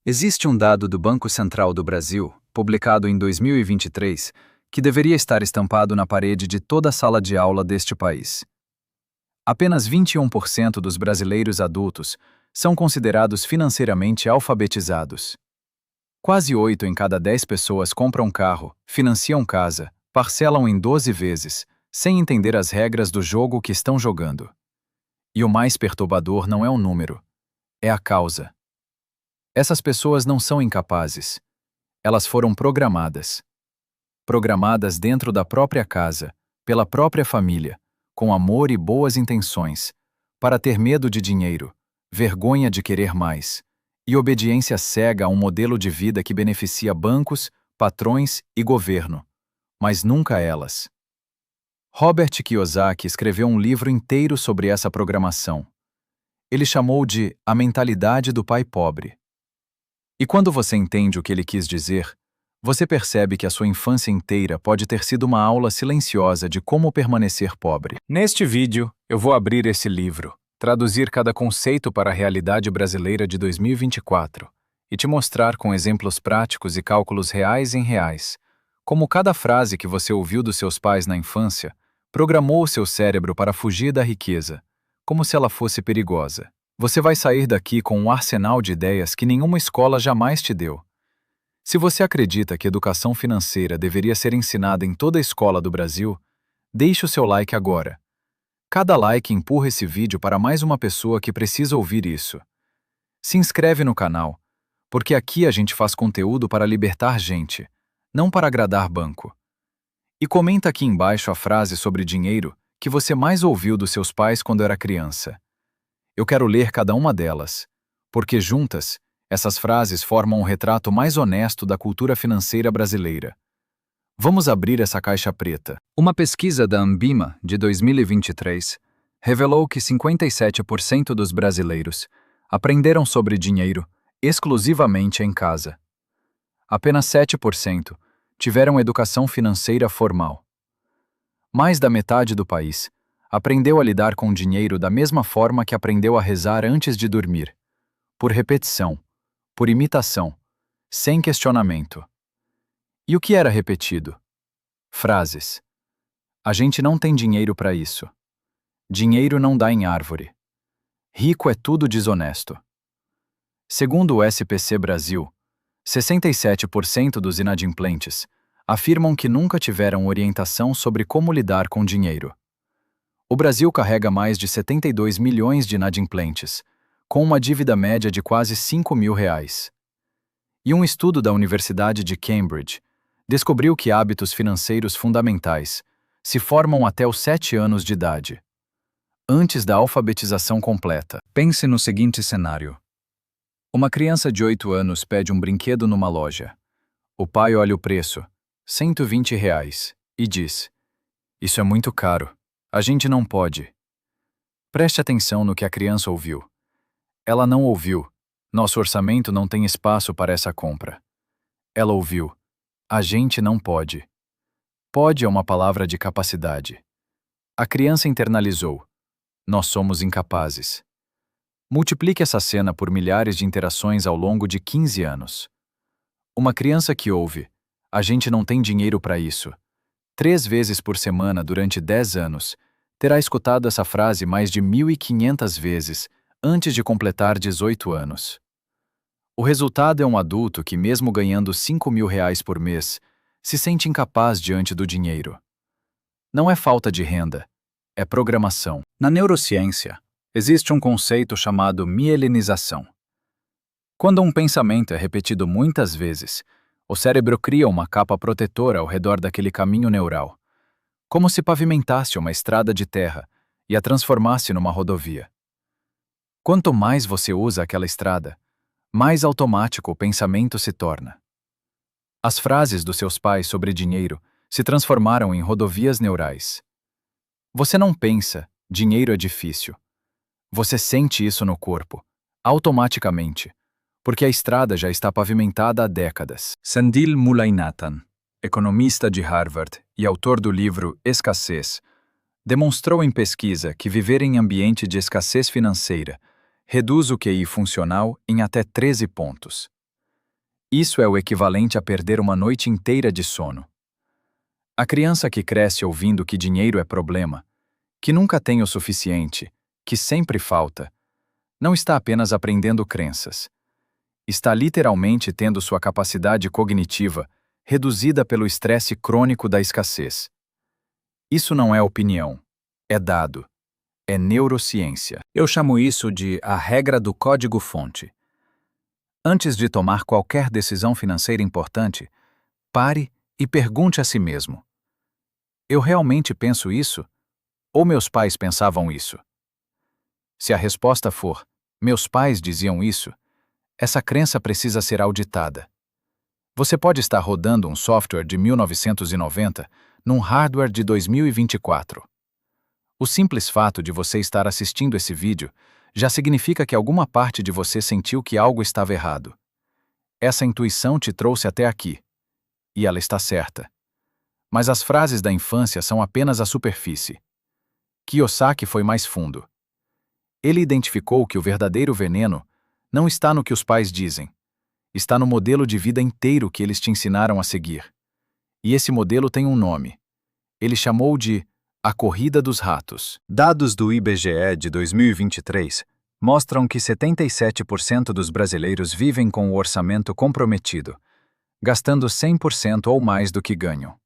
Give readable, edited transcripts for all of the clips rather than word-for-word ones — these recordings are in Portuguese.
Existe um dado do Banco Central do Brasil, publicado em 2023, que deveria estar estampado na parede de toda a sala de aula deste país. Apenas 21% dos brasileiros adultos são considerados financeiramente alfabetizados. Quase 8 em cada 10 pessoas compram carro, financiam casa, parcelam em 12 vezes, sem entender as regras do jogo que estão jogando. E o mais perturbador não é o número, é a causa. Essas pessoas não são incapazes. Elas foram programadas. Programadas dentro da própria casa, pela própria família, com amor e boas intenções, para ter medo de dinheiro, vergonha de querer mais, e obediência cega a um modelo de vida que beneficia bancos, patrões e governo, mas nunca elas. Robert Kiyosaki escreveu um livro inteiro sobre essa programação. Ele chamou de A Mentalidade do Pai Pobre. E quando você entende o que ele quis dizer, você percebe que a sua infância inteira pode ter sido uma aula silenciosa de como permanecer pobre. Neste vídeo, eu vou abrir esse livro, traduzir cada conceito para a realidade brasileira de 2024 e te mostrar com exemplos práticos e cálculos reais em reais, como cada frase que você ouviu dos seus pais na infância programou o seu cérebro para fugir da riqueza, como se ela fosse perigosa. Você vai sair daqui com um arsenal de ideias que nenhuma escola jamais te deu. Se você acredita que educação financeira deveria ser ensinada em toda a escola do Brasil, deixe o seu like agora. Cada like empurra esse vídeo para mais uma pessoa que precisa ouvir isso. Se inscreve no canal, porque aqui a gente faz conteúdo para libertar gente, não para agradar banco. E comenta aqui embaixo a frase sobre dinheiro que você mais ouviu dos seus pais quando era criança. Eu quero ler cada uma delas, porque juntas, essas frases formam um retrato mais honesto da cultura financeira brasileira. Vamos abrir essa caixa preta. Uma pesquisa da Ambima, de 2023, revelou que 57% dos brasileiros aprenderam sobre dinheiro exclusivamente em casa. Apenas 7% tiveram educação financeira formal. Mais da metade do país aprendeu a lidar com dinheiro da mesma forma que aprendeu a rezar antes de dormir, por repetição, por imitação, sem questionamento. E o que era repetido? Frases. A gente não tem dinheiro para isso. Dinheiro não dá em árvore. Rico é tudo desonesto. Segundo o SPC Brasil, 67% dos inadimplentes afirmam que nunca tiveram orientação sobre como lidar com dinheiro. O Brasil carrega mais de 72 milhões de inadimplentes, com uma dívida média de quase R$ 5.000. E um estudo da Universidade de Cambridge descobriu que hábitos financeiros fundamentais se formam até os 7 anos de idade, antes da alfabetização completa. Pense no seguinte cenário. Uma criança de 8 anos pede um brinquedo numa loja. O pai olha o preço, R$ 120, e diz: "Isso é muito caro. A gente não pode." Preste atenção no que a criança ouviu. Ela não ouviu: "Nosso orçamento não tem espaço para essa compra." Ela ouviu: "A gente não pode." Pode é uma palavra de capacidade. A criança internalizou: "Nós somos incapazes." Multiplique essa cena por milhares de interações ao longo de 15 anos. Uma criança que ouve: "A gente não tem dinheiro para isso," 3 vezes por semana durante 10 anos, terá escutado essa frase mais de 1.500 vezes antes de completar 18 anos. O resultado é um adulto que, mesmo ganhando R$ 5.000 por mês, se sente incapaz diante do dinheiro. Não é falta de renda, é programação. Na neurociência, existe um conceito chamado mielinização. Quando um pensamento é repetido muitas vezes, o cérebro cria uma capa protetora ao redor daquele caminho neural, como se pavimentasse uma estrada de terra e a transformasse numa rodovia. Quanto mais você usa aquela estrada, mais automático o pensamento se torna. As frases dos seus pais sobre dinheiro se transformaram em rodovias neurais. Você não pensa, dinheiro é difícil. Você sente isso no corpo, automaticamente, porque a estrada já está pavimentada há décadas. Sandil Mullainathan, economista de Harvard e autor do livro Escassez, demonstrou em pesquisa que viver em ambiente de escassez financeira reduz o QI funcional em até 13 pontos. Isso é o equivalente a perder uma noite inteira de sono. A criança que cresce ouvindo que dinheiro é problema, que nunca tem o suficiente, que sempre falta, não está apenas aprendendo crenças. Está literalmente tendo sua capacidade cognitiva reduzida pelo estresse crônico da escassez. Isso não é opinião, é dado, é neurociência. Eu chamo isso de a regra do código-fonte. Antes de tomar qualquer decisão financeira importante, pare e pergunte a si mesmo: eu realmente penso isso? Ou meus pais pensavam isso? Se a resposta for: meus pais diziam isso, essa crença precisa ser auditada. Você pode estar rodando um software de 1990 num hardware de 2024. O simples fato de você estar assistindo esse vídeo já significa que alguma parte de você sentiu que algo estava errado. Essa intuição te trouxe até aqui. E ela está certa. Mas as frases da infância são apenas a superfície. Kiyosaki foi mais fundo. Ele identificou que o verdadeiro veneno não está no que os pais dizem, está no modelo de vida inteiro que eles te ensinaram a seguir. E esse modelo tem um nome. Ele chamou de a corrida dos ratos. Dados do IBGE de 2023 mostram que 77% dos brasileiros vivem com o orçamento comprometido, gastando 100% ou mais do que ganham.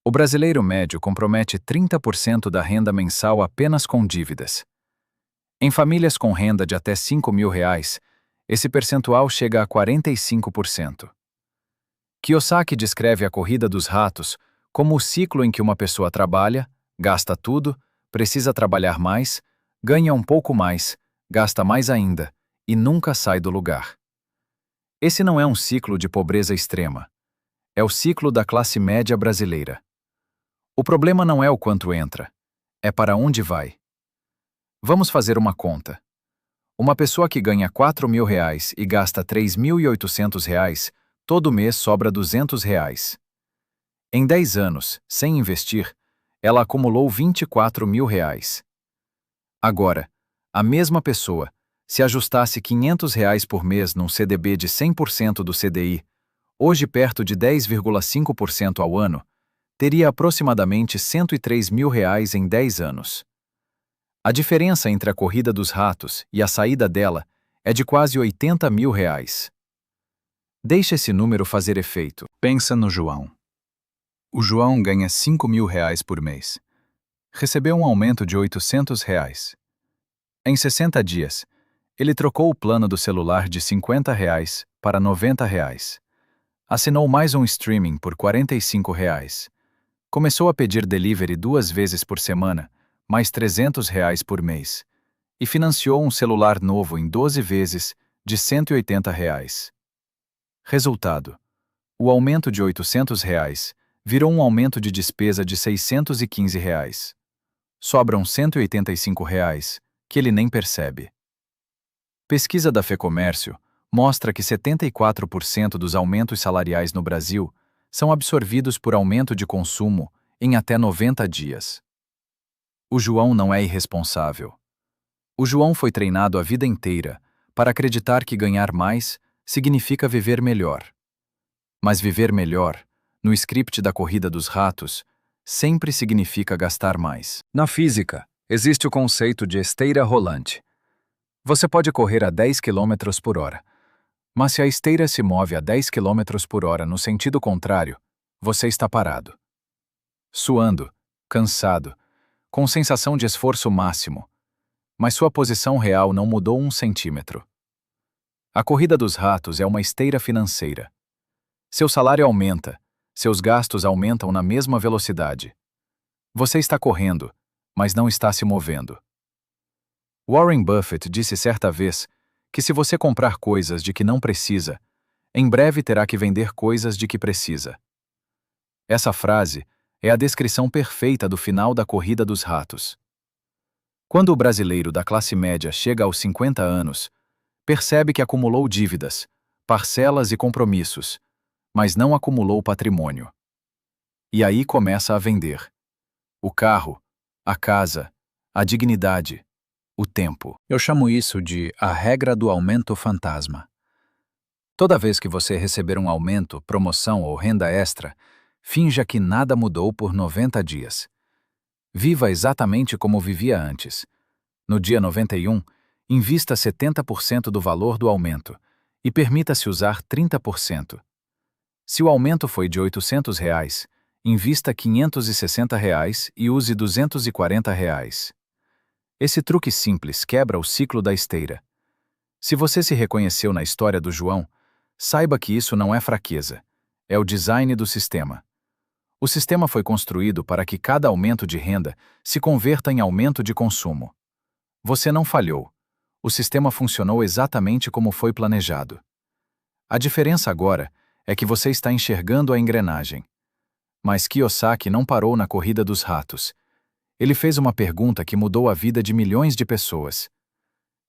O brasileiro médio compromete 30% da renda mensal apenas com dívidas. Em famílias com renda de até R$ 5.000, esse percentual chega a 45%. Kiyosaki descreve a corrida dos ratos como o ciclo em que uma pessoa trabalha, gasta tudo, precisa trabalhar mais, ganha um pouco mais, gasta mais ainda e nunca sai do lugar. Esse não é um ciclo de pobreza extrema. É o ciclo da classe média brasileira. O problema não é o quanto entra, é para onde vai. Vamos fazer uma conta. Uma pessoa que ganha R$ 4.000 e gasta R$ 3.800, todo mês sobra R$ 200. Em 10 anos, sem investir, ela acumulou R$ 24.000. Agora, a mesma pessoa, se ajustasse R$ 500 por mês num CDB de 100% do CDI, hoje perto de 10,5% ao ano, teria aproximadamente R$ 103.000 em 10 anos. A diferença entre a corrida dos ratos e a saída dela é de quase R$ 80.000. Deixe esse número fazer efeito. Pensa no João. O João ganha R$ 5.000 por mês. Recebeu um aumento de R$ 800. Em 60 dias, ele trocou o plano do celular de R$ 50 para R$ 90. Assinou mais um streaming por R$ 45. Começou a pedir delivery 2 vezes por semana, mais R$ 300 por mês, e financiou um celular novo em 12 vezes, de R$ 180. Resultado: o aumento de R$ 800 virou um aumento de despesa de R$ 615. Sobram R$ 185, que ele nem percebe. Pesquisa da FEComércio mostra que 74% dos aumentos salariais no Brasil são absorvidos por aumento de consumo em até 90 dias. O João não é irresponsável. O João foi treinado a vida inteira para acreditar que ganhar mais significa viver melhor. Mas viver melhor, no script da corrida dos ratos, sempre significa gastar mais. Na física, existe o conceito de esteira rolante. Você pode correr a 10 km por hora, mas se a esteira se move a 10 km por hora no sentido contrário, você está parado. Suando, cansado, com sensação de esforço máximo, mas sua posição real não mudou 1 centímetro. A corrida dos ratos é uma esteira financeira. Seu salário aumenta, seus gastos aumentam na mesma velocidade. Você está correndo, mas não está se movendo. Warren Buffett disse certa vez que se você comprar coisas de que não precisa, em breve terá que vender coisas de que precisa. Essa frase é a descrição perfeita do final da corrida dos ratos. Quando o brasileiro da classe média chega aos 50 anos, percebe que acumulou dívidas, parcelas e compromissos, mas não acumulou patrimônio. E aí começa a vender. O carro, a casa, a dignidade, o tempo. Eu chamo isso de a regra do aumento fantasma. Toda vez que você receber um aumento, promoção ou renda extra, finja que nada mudou por 90 dias. Viva exatamente como vivia antes. No dia 91, invista 70% do valor do aumento e permita-se usar 30%. Se o aumento foi de R$ 800, invista R$ 560 e use R$ 240. Esse truque simples quebra o ciclo da esteira. Se você se reconheceu na história do João, saiba que isso não é fraqueza, é o design do sistema. O sistema foi construído para que cada aumento de renda se converta em aumento de consumo. Você não falhou. O sistema funcionou exatamente como foi planejado. A diferença agora é que você está enxergando a engrenagem. Mas Kiyosaki não parou na corrida dos ratos. Ele fez uma pergunta que mudou a vida de milhões de pessoas.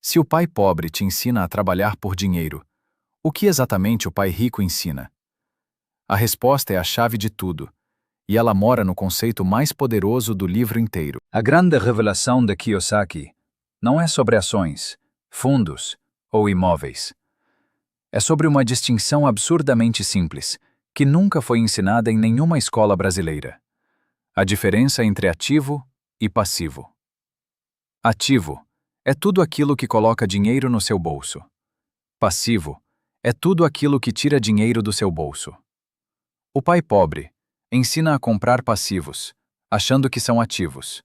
Se o pai pobre te ensina a trabalhar por dinheiro, o que exatamente o pai rico ensina? A resposta é a chave de tudo, e ela mora no conceito mais poderoso do livro inteiro. A grande revelação de Kiyosaki não é sobre ações, fundos ou imóveis. É sobre uma distinção absurdamente simples, que nunca foi ensinada em nenhuma escola brasileira. A diferença entre ativo e passivo. Ativo é tudo aquilo que coloca dinheiro no seu bolso. Passivo é tudo aquilo que tira dinheiro do seu bolso. O pai pobre ensina a comprar passivos, achando que são ativos.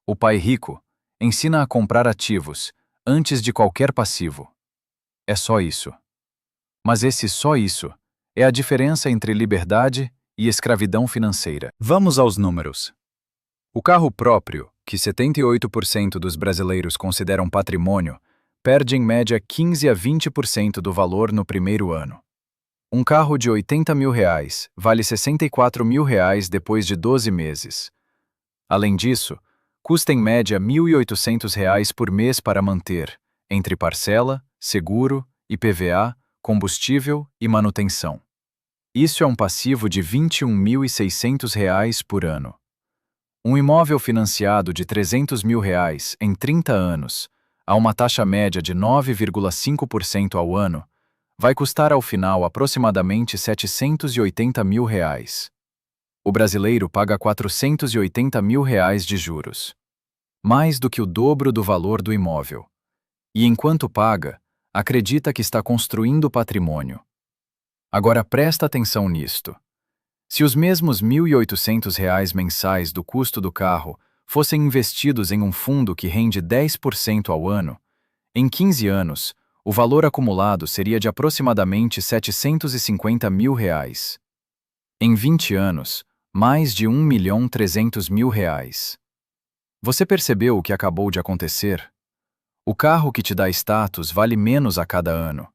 O pai rico ensina a comprar ativos antes de qualquer passivo. É só isso. Mas esse só isso é a diferença entre liberdade e escravidão financeira. Vamos aos números. O carro próprio, que 78% dos brasileiros consideram patrimônio, perde em média 15 a 20% do valor no primeiro ano. Um carro de R$ 80 mil vale R$ 64 mil depois de 12 meses. Além disso, custa em média R$ 1.800 por mês para manter, entre parcela, seguro, IPVA, combustível e manutenção. Isso é um passivo de R$ 21.600 por ano. Um imóvel financiado de R$ 300 mil em 30 anos, a uma taxa média de 9,5% ao ano, vai custar ao final aproximadamente R$ 780 mil. O brasileiro paga R$ 480 mil de juros. Mais do que o dobro do valor do imóvel. E enquanto paga, acredita que está construindo patrimônio. Agora presta atenção nisto. Se os mesmos R$ 1.800 mensais do custo do carro fossem investidos em um fundo que rende 10% ao ano, em 15 anos, o valor acumulado seria de aproximadamente R$ 750 mil. Em 20 anos, mais de R$ 1.300.000. Você percebeu o que acabou de acontecer? O carro que te dá status vale menos a cada ano.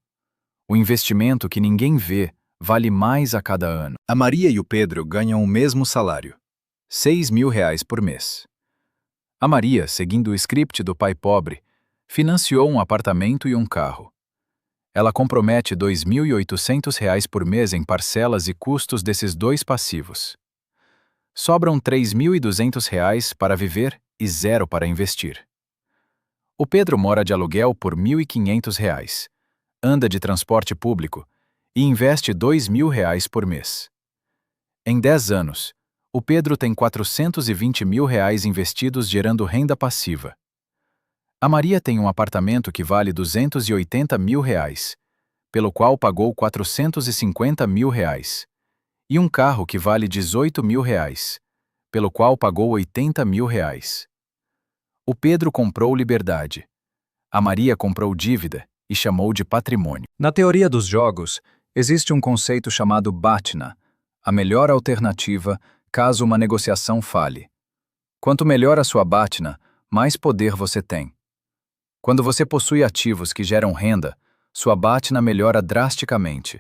O investimento que ninguém vê vale mais a cada ano. A Maria e o Pedro ganham o mesmo salário, R$ 6 mil por mês. A Maria, seguindo o script do pai pobre, financiou um apartamento e um carro. Ela compromete R$ 2.800 por mês em parcelas e custos desses dois passivos. Sobram R$ 3.200 para viver e zero para investir. O Pedro mora de aluguel por R$ 1.500, anda de transporte público e investe R$ 2 mil por mês. Em 10 anos, o Pedro tem R$ 420 mil investidos gerando renda passiva. A Maria tem um apartamento que vale R$ 280 mil, pelo qual pagou R$ 450 mil, e um carro que vale R$ 18 mil, pelo qual pagou R$ 80 mil. O Pedro comprou liberdade. A Maria comprou dívida e chamou de patrimônio. Na teoria dos jogos, existe um conceito chamado BATNA, a melhor alternativa caso uma negociação falhe. Quanto melhor a sua BATNA, mais poder você tem. Quando você possui ativos que geram renda, sua BATNA melhora drasticamente.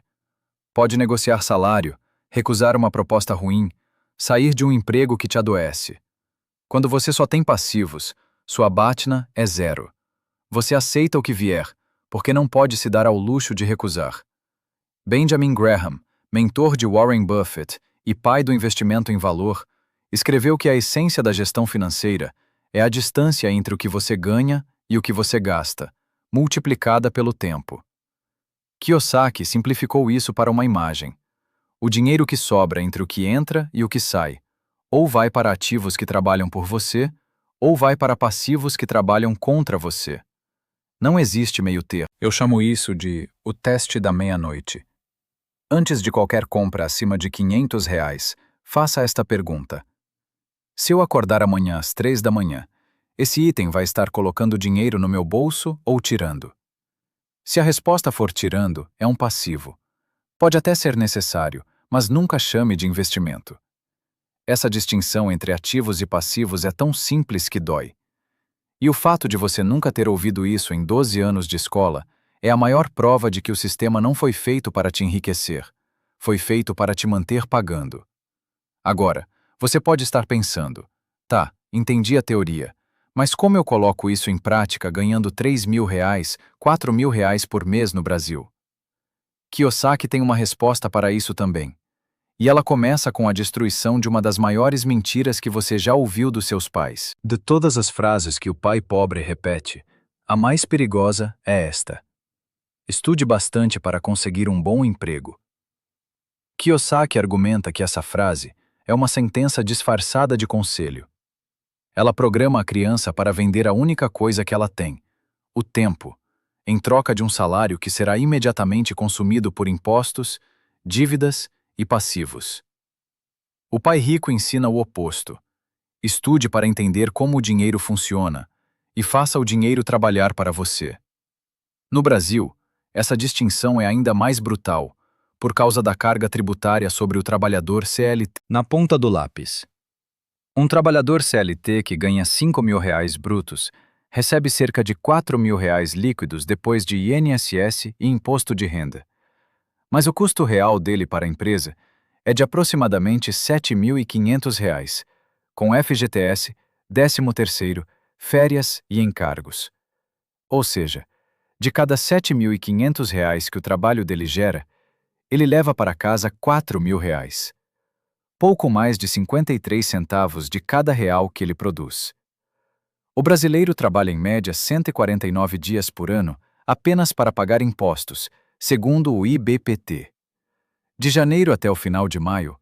Pode negociar salário, recusar uma proposta ruim, sair de um emprego que te adoece. Quando você só tem passivos, sua BATNA é zero. Você aceita o que vier, porque não pode se dar ao luxo de recusar. Benjamin Graham, mentor de Warren Buffett e pai do investimento em valor, escreveu que a essência da gestão financeira é a distância entre o que você ganha e o que você gasta, multiplicada pelo tempo. Kiyosaki simplificou isso para uma imagem. O dinheiro que sobra entre o que entra e o que sai, ou vai para ativos que trabalham por você, ou vai para passivos que trabalham contra você. Não existe meio-termo. Eu chamo isso de o teste da meia-noite. Antes de qualquer compra acima de R$ 500, faça esta pergunta. Se eu acordar amanhã às 3 da manhã, esse item vai estar colocando dinheiro no meu bolso ou tirando? Se a resposta for tirando, é um passivo. Pode até ser necessário, mas nunca chame de investimento. Essa distinção entre ativos e passivos é tão simples que dói. E o fato de você nunca ter ouvido isso em 12 anos de escola é a maior prova de que o sistema não foi feito para te enriquecer. Foi feito para te manter pagando. Agora, você pode estar pensando, tá, entendi a teoria, mas como eu coloco isso em prática ganhando R$ 3.000, R$ 4.000 por mês no Brasil? Kiyosaki tem uma resposta para isso também. E ela começa com a destruição de uma das maiores mentiras que você já ouviu dos seus pais. De todas as frases que o pai pobre repete, a mais perigosa é esta: estude bastante para conseguir um bom emprego. Kiyosaki argumenta que essa frase é uma sentença disfarçada de conselho. Ela programa a criança para vender a única coisa que ela tem, o tempo, em troca de um salário que será imediatamente consumido por impostos, dívidas e passivos. O pai rico ensina o oposto. Estude para entender como o dinheiro funciona e faça o dinheiro trabalhar para você. No Brasil, essa distinção é ainda mais brutal, por causa da carga tributária sobre o trabalhador CLT. Na ponta do lápis. Um trabalhador CLT que ganha R$ 5.000 brutos recebe cerca de R$ 4.000 líquidos depois de INSS e imposto de renda. Mas o custo real dele para a empresa é de aproximadamente R$ 7.500, com FGTS, 13º, férias e encargos. Ou seja, de cada R$ 7.500 que o trabalho dele gera, ele leva para casa R$ 4.000. Pouco mais de 53 centavos de cada real que ele produz. O brasileiro trabalha em média 149 dias por ano apenas para pagar impostos, segundo o IBPT. De janeiro até o final de maio,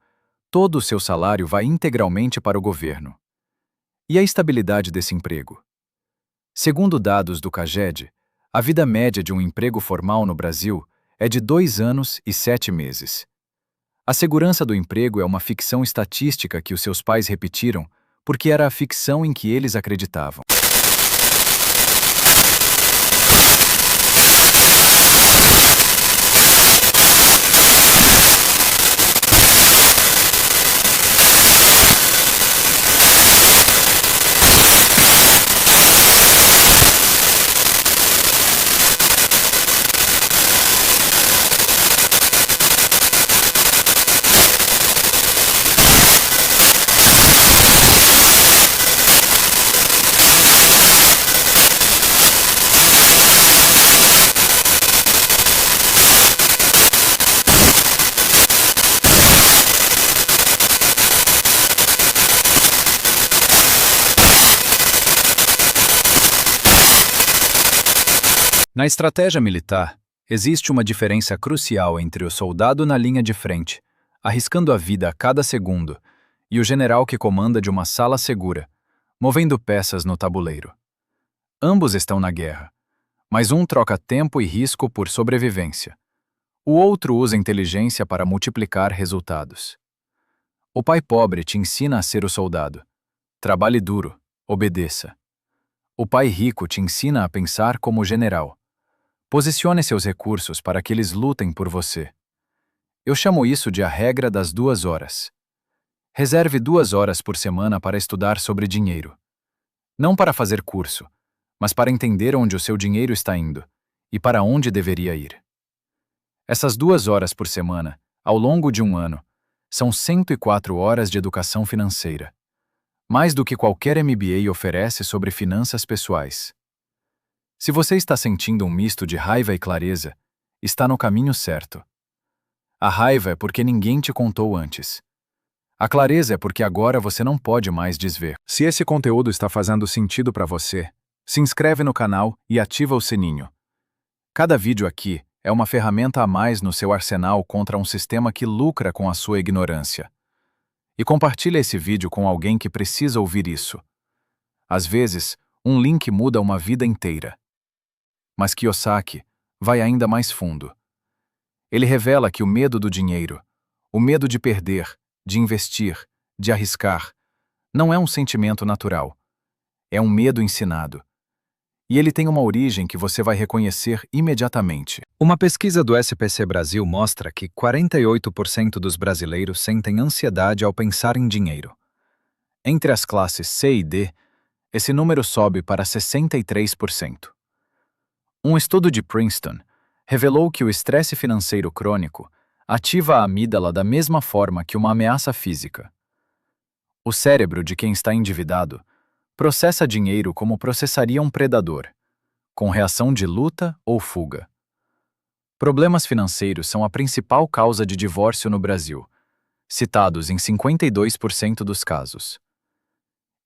todo o seu salário vai integralmente para o governo. E a estabilidade desse emprego? Segundo dados do CAGED, a vida média de um emprego formal no Brasil é de 2 anos e 7 meses. A segurança do emprego é uma ficção estatística que os seus pais repetiram porque era a ficção em que eles acreditavam. Na estratégia militar, existe uma diferença crucial entre o soldado na linha de frente, arriscando a vida a cada segundo, e o general que comanda de uma sala segura, movendo peças no tabuleiro. Ambos estão na guerra, mas um troca tempo e risco por sobrevivência. O outro usa inteligência para multiplicar resultados. O pai pobre te ensina a ser o soldado. Trabalhe duro, obedeça. O pai rico te ensina a pensar como general. Posicione seus recursos para que eles lutem por você. Eu chamo isso de a regra das 2 horas. Reserve 2 horas por semana para estudar sobre dinheiro. Não para fazer curso, mas para entender onde o seu dinheiro está indo e para onde deveria ir. Essas 2 horas por semana, ao longo de um ano, são 104 horas de educação financeira. Mais do que qualquer MBA oferece sobre finanças pessoais. Se você está sentindo um misto de raiva e clareza, está no caminho certo. A raiva é porque ninguém te contou antes. A clareza é porque agora você não pode mais desver. Se esse conteúdo está fazendo sentido para você, se inscreve no canal e ativa o sininho. Cada vídeo aqui é uma ferramenta a mais no seu arsenal contra um sistema que lucra com a sua ignorância. E compartilhe esse vídeo com alguém que precisa ouvir isso. Às vezes, um link muda uma vida inteira. Mas Kiyosaki vai ainda mais fundo. Ele revela que o medo do dinheiro, o medo de perder, de investir, de arriscar, não é um sentimento natural. É um medo ensinado. E ele tem uma origem que você vai reconhecer imediatamente. Uma pesquisa do SPC Brasil mostra que 48% dos brasileiros sentem ansiedade ao pensar em dinheiro. Entre as classes C e D, esse número sobe para 63%. Um estudo de Princeton revelou que o estresse financeiro crônico ativa a amígdala da mesma forma que uma ameaça física. O cérebro de quem está endividado processa dinheiro como processaria um predador, com reação de luta ou fuga. Problemas financeiros são a principal causa de divórcio no Brasil, citados em 52% dos casos.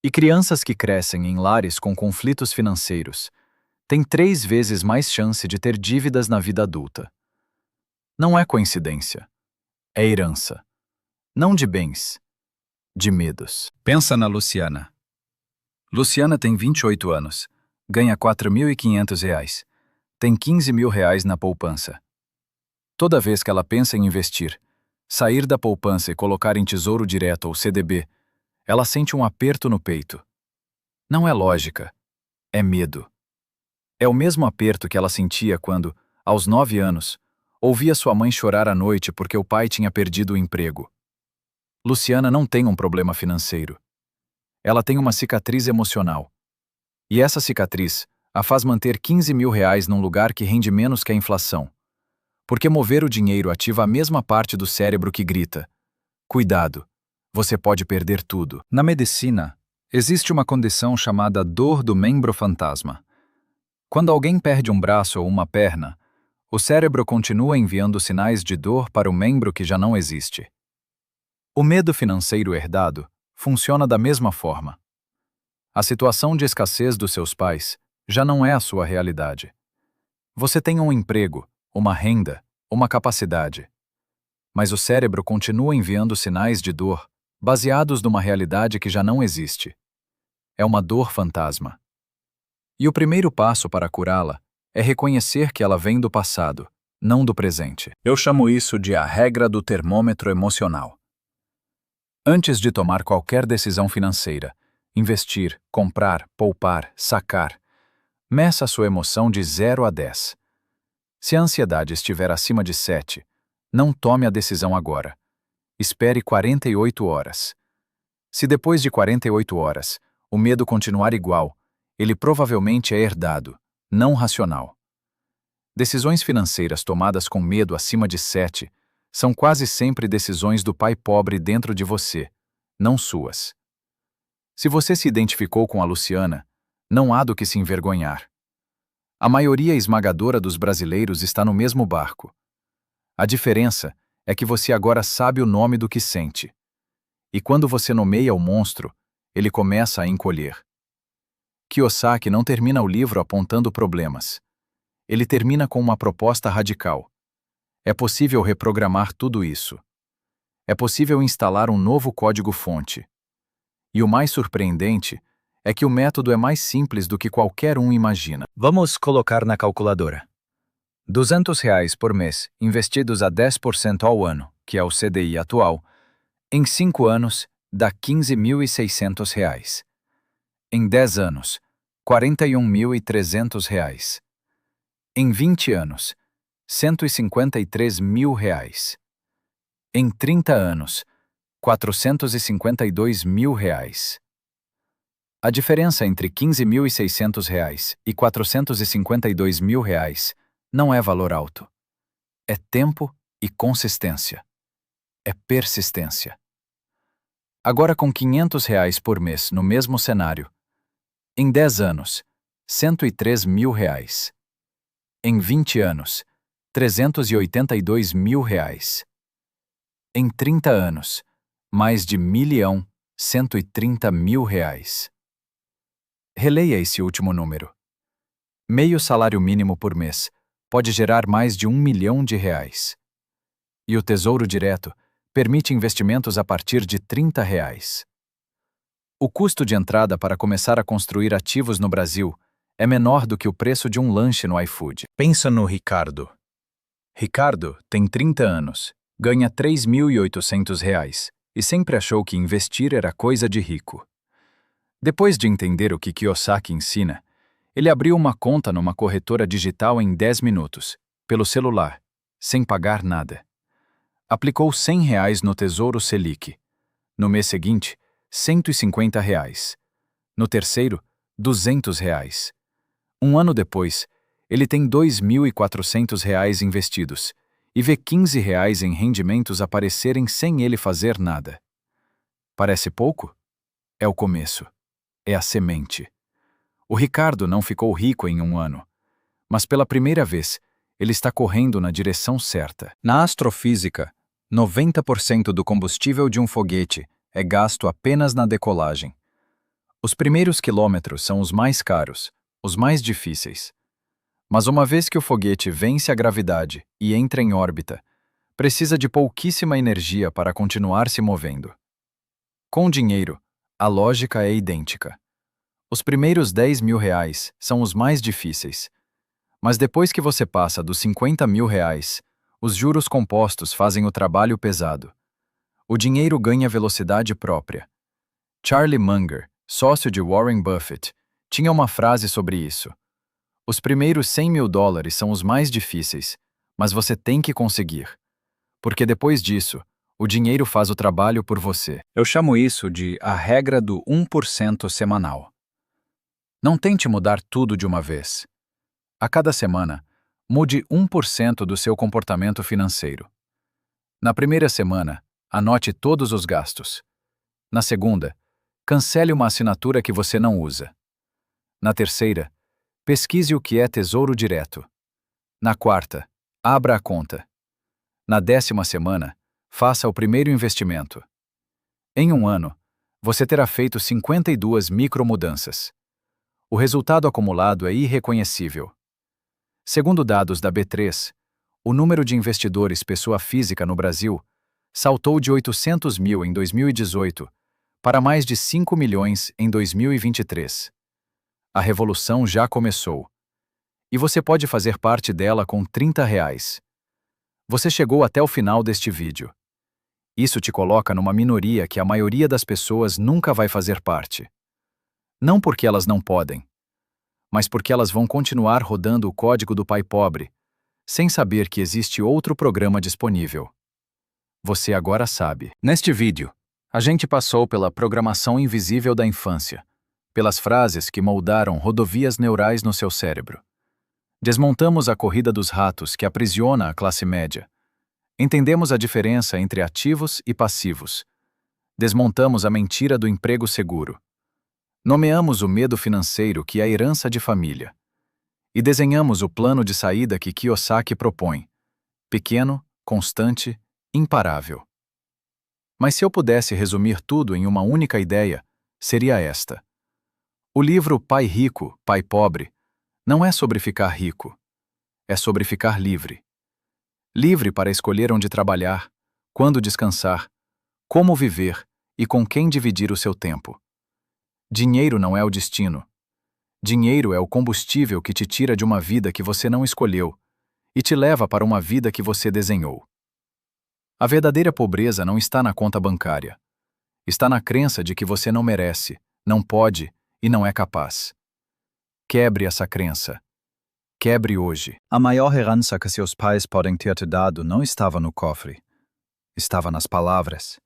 E crianças que crescem em lares com conflitos financeiros têm 3 vezes mais chance de ter dívidas na vida adulta. Não é coincidência. É herança. Não de bens, de medos. Pensa na Luciana. Luciana tem 28 anos, ganha R$ 4.500, tem R$ 15.000 na poupança. Toda vez que ela pensa em investir, sair da poupança e colocar em Tesouro Direto ou CDB, ela sente um aperto no peito. Não é lógica, é medo. É o mesmo aperto que ela sentia quando, aos 9 anos, ouvia sua mãe chorar à noite porque o pai tinha perdido o emprego. Luciana não tem um problema financeiro. Ela tem uma cicatriz emocional. E essa cicatriz a faz manter R$ 15.000 num lugar que rende menos que a inflação. Porque mover o dinheiro ativa a mesma parte do cérebro que grita: cuidado, você pode perder tudo. Na medicina, existe uma condição chamada dor do membro fantasma. Quando alguém perde um braço ou uma perna, o cérebro continua enviando sinais de dor para o membro que já não existe. O medo financeiro herdado funciona da mesma forma. A situação de escassez dos seus pais já não é a sua realidade. Você tem um emprego, uma renda, uma capacidade. Mas o cérebro continua enviando sinais de dor baseados numa realidade que já não existe. É uma dor fantasma. E o primeiro passo para curá-la é reconhecer que ela vem do passado, não do presente. Eu chamo isso de a regra do termômetro emocional. Antes de tomar qualquer decisão financeira, investir, comprar, poupar, sacar, meça a sua emoção de 0 a 10. Se a ansiedade estiver acima de 7, não tome a decisão agora. Espere 48 horas. Se depois de 48 horas, o medo continuar igual, ele provavelmente é herdado, não racional. Decisões financeiras tomadas com medo acima de 7 são quase sempre decisões do pai pobre dentro de você, não suas. Se você se identificou com a Luciana, não há do que se envergonhar. A maioria esmagadora dos brasileiros está no mesmo barco. A diferença é que você agora sabe o nome do que sente. E quando você nomeia o monstro, ele começa a encolher. Kiyosaki não termina o livro apontando problemas. Ele termina com uma proposta radical. É possível reprogramar tudo isso. É possível instalar um novo código-fonte. E o mais surpreendente é que o método é mais simples do que qualquer um imagina. Vamos colocar na calculadora. R$ 200 por mês, investidos a 10% ao ano, que é o CDI atual, em 5 anos, dá R$ 15.600. Em 10 anos, R$ 41.300. Em 20 anos, R$ 153.000. Em 30 anos, R$ 452.000. A diferença entre R$ 15.600 e R$ 452.000 não é valor alto. É tempo e consistência. É persistência. Agora com R$ 500 por mês no mesmo cenário, em 10 anos, R$ 103.000. Em 20 anos, R$ 382.000. Em 30 anos, mais de R$ 1.130.000. Releia esse último número. Meio salário mínimo por mês pode gerar mais de R$ 1 milhão. E o Tesouro Direto permite investimentos a partir de R$ 30. O custo de entrada para começar a construir ativos no Brasil é menor do que o preço de um lanche no iFood. Pensa no Ricardo. Ricardo tem 30 anos, ganha R$ 3.800 e sempre achou que investir era coisa de rico. Depois de entender o que Kiyosaki ensina, ele abriu uma conta numa corretora digital em 10 minutos, pelo celular, sem pagar nada. Aplicou R$ 100 no Tesouro Selic. No mês seguinte, R$ 150. No terceiro, R$ 200. Um ano depois, ele tem R$ 2.400 investidos e vê R$ 15 em rendimentos aparecerem sem ele fazer nada. Parece pouco? É o começo. É a semente. O Ricardo não ficou rico em um ano, mas pela primeira vez, ele está correndo na direção certa. Na astrofísica, 90% do combustível de um foguete é gasto apenas na decolagem. Os primeiros quilômetros são os mais caros, os mais difíceis. Mas uma vez que o foguete vence a gravidade e entra em órbita, precisa de pouquíssima energia para continuar se movendo. Com dinheiro, a lógica é idêntica. Os primeiros R$ 10 mil são os mais difíceis. Mas depois que você passa dos R$ 50 mil, os juros compostos fazem o trabalho pesado. O dinheiro ganha velocidade própria. Charlie Munger, sócio de Warren Buffett, tinha uma frase sobre isso. Os primeiros US$ 100 mil são os mais difíceis, mas você tem que conseguir. Porque depois disso, o dinheiro faz o trabalho por você. Eu chamo isso de a regra do 1% semanal. Não tente mudar tudo de uma vez. A cada semana, mude 1% do seu comportamento financeiro. Na primeira semana, anote todos os gastos. Na segunda, cancele uma assinatura que você não usa. Na terceira, pesquise o que é Tesouro Direto. Na quarta, abra a conta. Na 10ª semana, faça o primeiro investimento. Em um ano, você terá feito 52 micromudanças. O resultado acumulado é irreconhecível. Segundo dados da B3, o número de investidores pessoa física no Brasil saltou de 800 mil em 2018 para mais de 5 milhões em 2023. A revolução já começou. E você pode fazer parte dela com R$ 30. Você chegou até o final deste vídeo. Isso te coloca numa minoria que a maioria das pessoas nunca vai fazer parte. Não porque elas não podem, mas porque elas vão continuar rodando o código do pai pobre, sem saber que existe outro programa disponível. Você agora sabe. Neste vídeo, a gente passou pela programação invisível da infância, pelas frases que moldaram rodovias neurais no seu cérebro. Desmontamos a corrida dos ratos que aprisiona a classe média. Entendemos a diferença entre ativos e passivos. Desmontamos a mentira do emprego seguro. Nomeamos o medo financeiro que é a herança de família. E desenhamos o plano de saída que Kiyosaki propõe. Pequeno, constante, imparável. Mas se eu pudesse resumir tudo em uma única ideia, seria esta. O livro Pai Rico, Pai Pobre não é sobre ficar rico. É sobre ficar livre. Livre para escolher onde trabalhar, quando descansar, como viver e com quem dividir o seu tempo. Dinheiro não é o destino. Dinheiro é o combustível que te tira de uma vida que você não escolheu e te leva para uma vida que você desenhou. A verdadeira pobreza não está na conta bancária. Está na crença de que você não merece, não pode e não é capaz. Quebre essa crença. Quebre hoje. A maior herança que seus pais podem ter te dado não estava no cofre. Estava nas palavras.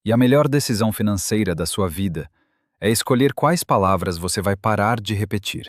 E a melhor decisão financeira da sua vida é escolher quais palavras você vai parar de repetir.